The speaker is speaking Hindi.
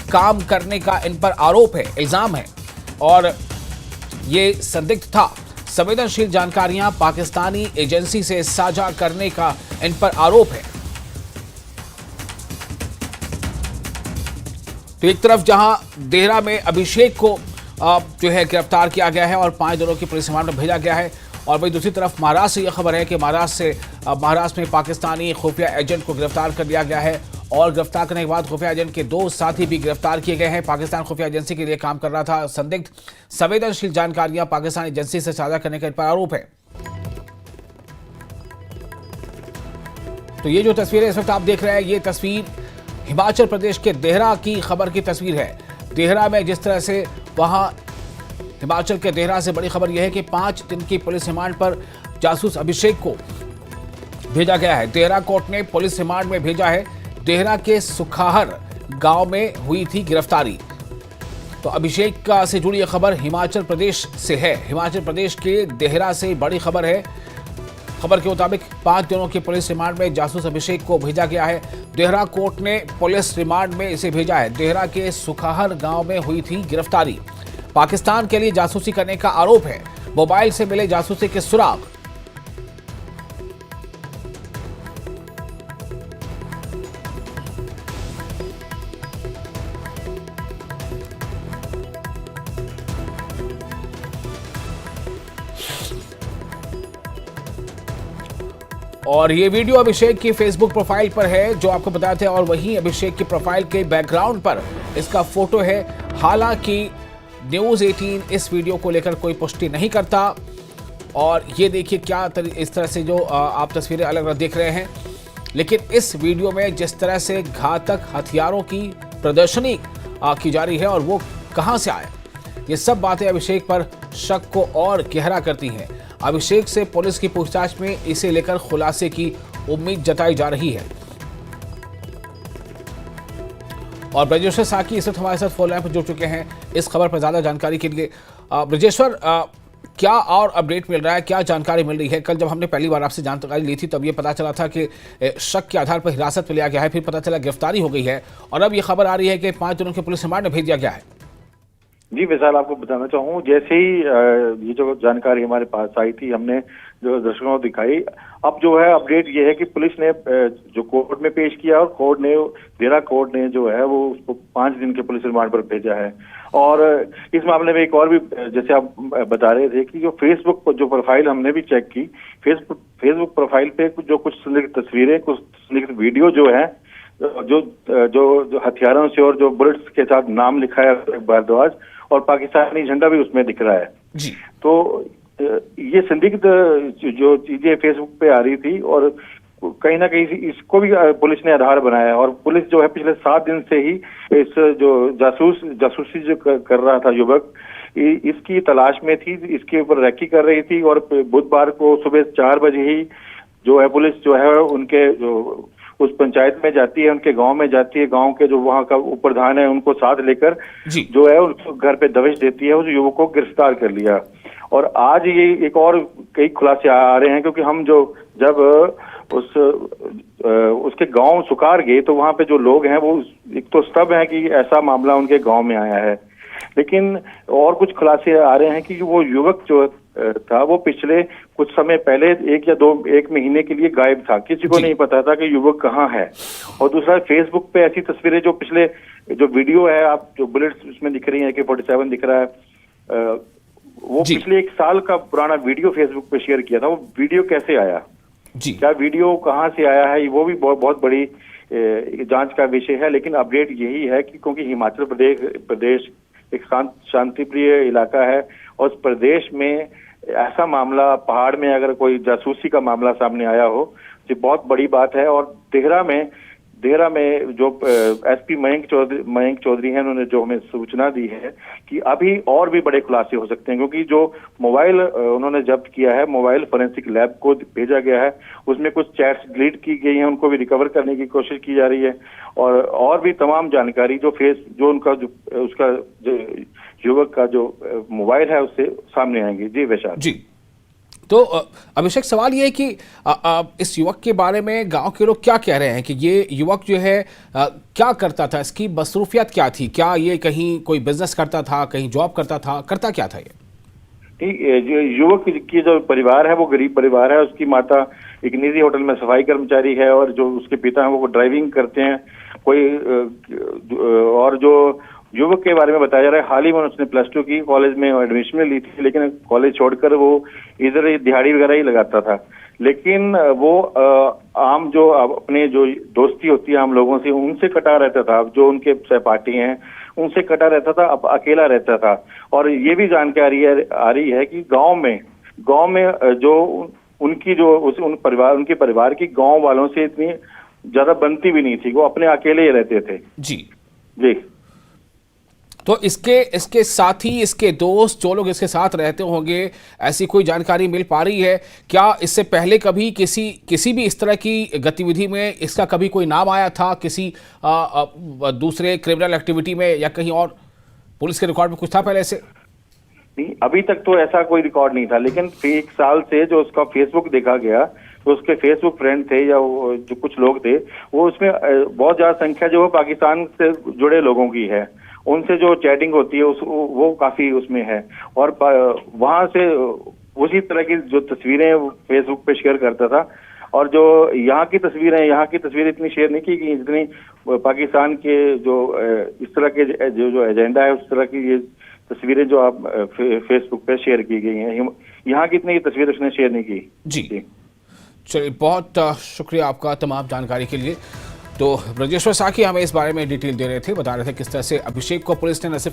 काम करने का इन पर आरोप है, इल्जाम है और ये संदिग्ध था। संवेदनशील जानकारियां पाकिस्तानी एजेंसी से साझा करने का इन पर आरोप है। तो एक तरफ जहां देहरा में अभिषेक को जो है गिरफ्तार किया गया है और 5 दिनों की पुलिस रिमांड में भेजा गया है, और वही दूसरी तरफ महाराष्ट्र से यह खबर है कि महाराष्ट्र में पाकिस्तानी खुफिया एजेंट को गिरफ्तार कर लिया गया है और गिरफ्तार करने के बाद खुफिया एजेंट के 2 साथी भी गिरफ्तार किए गए हैं। पाकिस्तान खुफिया एजेंसी के लिए काम कर रहा था संदिग्ध, संवेदनशील जानकारियां पाकिस्तान एजेंसी से साझा करने का इन पर आरोप है। तो ये जो तस्वीर है इस वक्त आप देख रहे हैं, ये तस्वीर हिमाचल प्रदेश के देहरा की खबर की तस्वीर है। देहरा में जिस तरह से वहां हिमाचल के देहरा से बड़ी खबर यह है कि 5 दिन की पुलिस रिमांड पर जासूस अभिषेक को भेजा गया है। देहरा कोर्ट ने पुलिस रिमांड में भेजा है। देहरा के सुखाहर गांव में हुई थी गिरफ्तारी। तो अभिषेक का से जुड़ी यह खबर हिमाचल प्रदेश से है। हिमाचल प्रदेश के देहरा से बड़ी खबर है। खबर के मुताबिक 5 दिनों की पुलिस रिमांड में जासूस अभिषेक को भेजा गया है। देहरा कोर्ट ने पुलिस रिमांड में इसे भेजा है। देहरा के सुखाहर गांव में हुई थी गिरफ्तारी। पाकिस्तान के लिए जासूसी करने का आरोप है। मोबाइल से मिले जासूसी के सुराग। और ये वीडियो अभिषेक की फेसबुक प्रोफाइल पर है जो आपको बताए थे, और वहीं अभिषेक की प्रोफाइल के बैकग्राउंड पर इसका फोटो है। हालांकि न्यूज़ 18 इस वीडियो को लेकर कोई पुष्टि नहीं करता। और ये देखिए क्या इस तरह से जो आप तस्वीरें अलग अलग देख रहे हैं, लेकिन इस वीडियो में जिस तरह से घातक हथियारों की प्रदर्शनी की जा रही है और वो कहां से आए, ये सब बातें अभिषेक पर शक को और गहरा करती हैं। अभिषेक से पुलिस की पूछताछ में इसे लेकर खुलासे की उम्मीद जताई जा रही है। और ब्रजेश्वर साकी इस वक्त हमारे साथ फोन लाइन पर जुड़ चुके हैं इस खबर पर ज्यादा जानकारी के लिए। ब्रजेश्वर, क्या और अपडेट मिल रहा है, क्या जानकारी मिल रही है? कल जब हमने पहली बार आपसे जानकारी ली थी तब ये पता चला था कि शक के आधार पर हिरासत में लिया गया है, फिर पता चला गिरफ्तारी हो गई है और अब ये खबर आ रही है कि 5 दिनों के पुलिस रिमांड में भेज दिया गया है। जी विशाल, आपको बताना चाहूँ, जैसे ही ये जो जानकारी हमारे पास आई थी हमने जो दर्शकों को दिखाई। अब जो है अपडेट ये है कि पुलिस ने जो कोर्ट में पेश किया और देहरा कोर्ट ने जो है वो उसको 5 दिन के पुलिस रिमांड पर भेजा है। और इस मामले में एक और भी जैसे आप बता रहे थे कि जो फेसबुक पर जो प्रोफाइल हमने भी चेक की, फेसबुक प्रोफाइल पे जो कुछ संदिग्ध तस्वीरें, कुछ संदिग्ध वीडियो जो है, जो हथियारों से और जो बुलेट्स के साथ नाम लिखा है भारद्वाज, और पाकिस्तानी झंडा भी उसमें दिख रहा है जी। तो ये संदिग्ध जो चीजें फेसबुक पे आ रही थी और कहीं ना कहीं इसको भी पुलिस ने आधार बनाया। और पुलिस जो है पिछले 7 दिन से ही इस जो जासूसी जो कर रहा था युवक, इसकी तलाश में थी, इसके ऊपर रैकी कर रही थी। और बुधवार को सुबह 4 बजे ही जो है पुलिस जो है उनके जो उस पंचायत में जाती है, उनके गांव में जाती है, गांव के जो वहां का प्रधान है उनको साथ लेकर जो है उनको घर पे दबिश देती है, उस युवक को गिरफ्तार कर लिया। और आज ये एक और कई खुलासे आ रहे हैं, क्योंकि हम जब उसके गांव सुखार गए तो वहां पे जो लोग हैं वो एक तो स्तब्ध है कि ऐसा मामला उनके गांव में आया है। लेकिन और कुछ खुलासे आ रहे हैं कि वो युवक जो था वो पिछले कुछ समय पहले 1 महीने के लिए गायब था, किसी को नहीं पता था कि युवक कहाँ है। और दूसरा, फेसबुक पे ऐसी तस्वीरें जो पिछले जो वीडियो है, आप जो बुलेट्स उसमें दिख रही है, AK-47 दिख रहा है, वो पिछले 1 साल का पुराना वीडियो फेसबुक पे शेयर किया था। वो वीडियो कैसे आया जी, क्या वीडियो कहाँ से आया है, वो भी बहुत बड़ी जांच का विषय है। लेकिन अपडेट यही है कि क्योंकि हिमाचल प्रदेश एक शांतिप्रिय इलाका है और उस प्रदेश में ऐसा मामला, पहाड़ में अगर कोई जासूसी का मामला सामने आया हो, ये बहुत बड़ी बात है। और देहरा में जो SP मयंक चौधरी हैं, उन्होंने जो हमें सूचना दी है कि अभी और भी बड़े खुलासे हो सकते हैं, क्योंकि जो मोबाइल उन्होंने जब्त किया है, मोबाइल फोरेंसिक लैब को भेजा गया है, उसमें कुछ चैट्स डिलीट की गई हैं, उनको भी रिकवर करने की कोशिश की जा रही है। और भी तमाम जानकारी जो उनका उसका जो युवक का जो मोबाइल है उससे सामने आएंगे। जी वैशाल जी, तो अभिषेक, सवाल ये है कि इस युवक के बारे में गांव के लोग क्या कह रहे हैं कि ये युवक जो है क्या करता था, इसकी मसरूफियत क्या थी, क्या ये कहीं कोई बिजनेस करता था, कहीं जॉब करता था, करता क्या था ये? जो युवक की जो परिवार है वो गरीब परिवार है। उसकी माता एक निजी होटल में सफाई कर्मचारी है और जो उसके पिता हैं वो ड्राइविंग करते हैं। और जो युवक के बारे में बताया जा रहा है, हाल ही में उसने +2 की, कॉलेज में एडमिशन ली थी, लेकिन कॉलेज छोड़कर वो इधर दिहाड़ी वगैरह ही लगाता था। लेकिन वो आम जो अपने जो दोस्ती होती है आम लोगों से, उनसे कटा रहता था। जो उनके सहपाठी हैं उनसे कटा रहता था, अब अकेला रहता था। और ये भी जानकारी आ रही है कि गांव में जो उनकी जो उनके परिवार की गांव वालों से इतनी ज्यादा बनती भी नहीं थी, वो अपने अकेले ही रहते थे। जी जी। तो इसके साथी, इसके दोस्त, जो लोग इसके साथ रहते होंगे, ऐसी कोई जानकारी मिल पा रही है क्या? इससे पहले कभी किसी भी इस तरह की गतिविधि में इसका कभी कोई नाम आया था, किसी दूसरे क्रिमिनल एक्टिविटी में, या कहीं और पुलिस के रिकॉर्ड में कुछ था पहले से? नहीं, अभी तक तो ऐसा कोई रिकॉर्ड नहीं था। लेकिन 1 साल से जो उसका फेसबुक देखा गया, तो उसके फेसबुक फ्रेंड थे या जो कुछ लोग थे, वो उसमें बहुत ज्यादा संख्या जो है पाकिस्तान से जुड़े लोगों की है। उनसे जो चैटिंग होती है वो काफी उसमें है। और वहां से उसी तरह की जो तस्वीरें फेसबुक पे शेयर करता था। और जो यहाँ की तस्वीरें इतनी शेयर नहीं की गई जितनी पाकिस्तान के जो इस तरह के जो एजेंडा है, उस तरह की ये तस्वीरें जो आप फेसबुक पे शेयर की गई हैं। यहाँ की इतनी तस्वीरें उसने शेयर नहीं की। जी चलिए, बहुत शुक्रिया आपका तमाम जानकारी के लिए। तो ब्रजेश्वर साकी हमें इस बारे में डिटेल दे रहे थे, बता रहे थे किस तरह से अभिषेक को पुलिस ने न सिर्फ